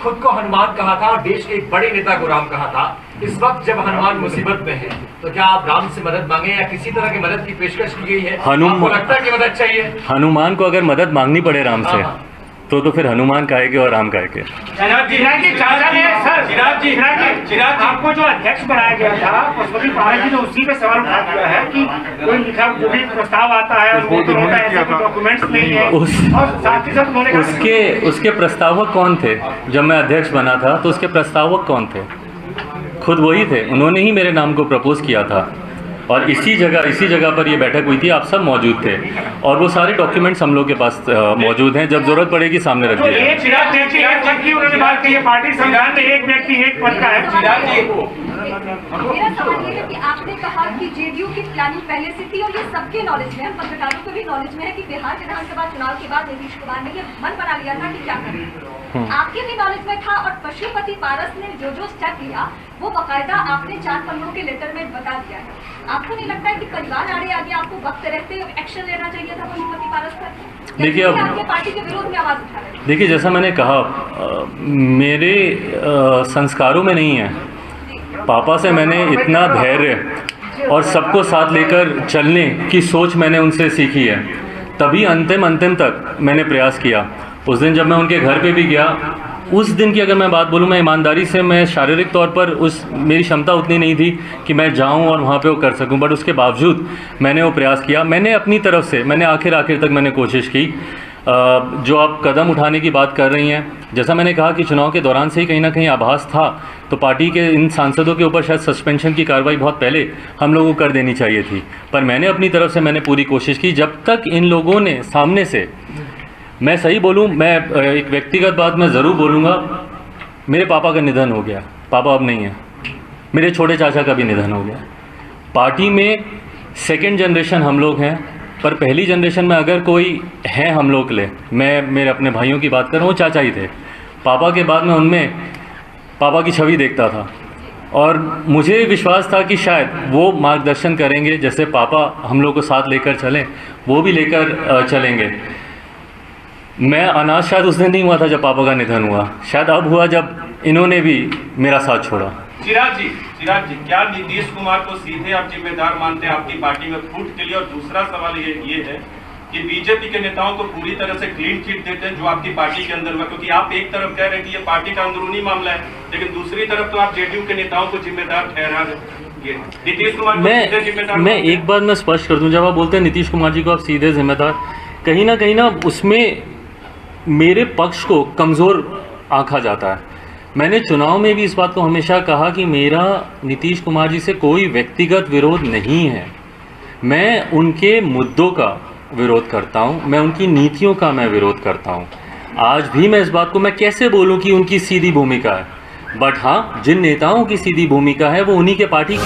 खुद को हनुमान कहा था और देश के एक बड़े नेता को राम कहा था। इस वक्त जब हनुमान मुसीबत में है तो क्या आप राम से मदद मांगे या किसी तरह की मदद की पेशकश की गई है? आपको लगता है कि मदद चाहिए? हनुमान को अगर मदद मांगनी पड़े राम से तो फिर हनुमान काहेंगे और राम काहेंगे। चिराग जी, आपको जो अध्यक्ष बनाया गया था पशुपति पहाड़ जी ने उसी पे सवाल उठा दिया है कि कोई लिखा जो भी प्रस्ताव आता है वो तो होता है, ऐसे कोई डॉक्यूमेंट्स नहीं है। और साथ ही साथ उन्होंने उसके प्रस्तावक कौन थे? जब मैं अध्यक्ष बना था तो उसके प्रस्तावक कौन थे? खुद वही थे, उन्होंने ही मेरे नाम को प्रपोज किया था और इसी जगह पर ये बैठक हुई थी, आप सब मौजूद थे और वो सारे डॉक्यूमेंट्स हम लोग के पास मौजूद हैं, जब जरूरत पड़ेगी सामने रख दिया। उन्होंने बात की पार्टी संविधान में एक व्यक्ति एक पद का है। मेरा सवाल ये है कि आपने कहा कि जेडीयू की प्लानिंग पहले से थी और ये सबके नॉलेज में है, पत्रकारों को भी नॉलेज में है कि बिहार विधानसभा चुनाव के बाद नीतीश कुमार ने ये मन बना लिया था कि क्या करें। आपके भी नॉलेज में था और पशुपति पारस ने जो स्टेप लिया वो बाकायदा आपने 4 पन्नों के लेटर में बता दिया है। आपको नहीं लगता है कि परिवार आड़े आगे आपको वक्त रहते एक्शन लेना चाहिए था पशुपति पारस पर? देखिए, अब आपके पार्टी के विरोध में आवाज उठा रहे हैं। देखिए, जैसा मैंने कहा, मेरे संस्कारों में नहीं है। पापा से मैंने इतना धैर्य और सबको साथ लेकर चलने की सोच मैंने उनसे सीखी है, तभी अंतिम तक मैंने प्रयास किया। उस दिन जब मैं उनके घर पे भी गया, उस दिन की अगर मैं बात बोलूँ, मैं ईमानदारी से, मैं शारीरिक तौर पर मेरी क्षमता उतनी नहीं थी कि मैं जाऊं और वहाँ पे वो कर सकूं, बट उसके बावजूद मैंने वो प्रयास किया। मैंने अपनी तरफ से मैंने आखिर तक मैंने कोशिश की। जो आप कदम उठाने की बात कर रही हैं, जैसा मैंने कहा कि चुनाव के दौरान से ही कहीं ना कहीं आभास था, तो पार्टी के इन सांसदों के ऊपर शायद सस्पेंशन की कार्रवाई बहुत पहले हम लोगों को कर देनी चाहिए थी, पर मैंने अपनी तरफ से मैंने पूरी कोशिश की। जब तक इन लोगों ने सामने से, मैं सही बोलूं, मैं एक व्यक्तिगत बात मैं ज़रूर बोलूँगा, मेरे पापा का निधन हो गया, पापा अब नहीं है। मेरे छोटे चाचा का भी निधन हो गया। पार्टी में सेकंड जनरेशन हम लोग हैं, पर पहली जनरेशन में अगर कोई है हम लोग के लिए, मैं मेरे अपने भाइयों की बात कर रहा हूँ, चाचा ही थे। पापा के बाद में उनमें पापा की छवि देखता था और मुझे विश्वास था कि शायद वो मार्गदर्शन करेंगे, जैसे पापा हम लोग को साथ लेकर चलें, वो भी लेकर चलेंगे। मैं अनाथ शायद उस दिन नहीं हुआ था जब पापा का निधन हुआ, शायद अब हुआ जब इन्होंने भी मेरा साथ छोड़ा। चिराग जी, क्या नीतीश कुमार को सीधे आप जिम्मेदार मानते हैं आपकी पार्टी में फूट के लिए? और दूसरा सवाल ये है कि बीजेपी के नेताओं को पूरी तरह से क्लीन चिट देते हैं जो आपकी पार्टी के अंदर हुआ, क्योंकि आप एक तरफ कह रहे हैं कि ये पार्टी का अंदरूनी मामला है, लेकिन दूसरी तरफ तो आप जेडीयू के नेताओं को जिम्मेदार ठहरा रहे हैं। नीतीश कुमार को सीधे जिम्मेदार? मैं एक बात मैं स्पष्ट कर दूं, जब आप बोलते हैं नीतीश कुमार जी को आप सीधे जिम्मेदार, कहीं ना उसमें मेरे पक्ष को कमज़ोर आंका जाता है। मैंने चुनाव में भी इस बात को हमेशा कहा कि मेरा नीतीश कुमार जी से कोई व्यक्तिगत विरोध नहीं है, मैं उनके मुद्दों का विरोध करता हूं, मैं उनकी नीतियों का मैं विरोध करता हूं। आज भी मैं इस बात को मैं कैसे बोलूं कि उनकी सीधी भूमिका है, बट हाँ, जिन नेताओं की सीधी भूमिका है वो उन्हीं के पार्टी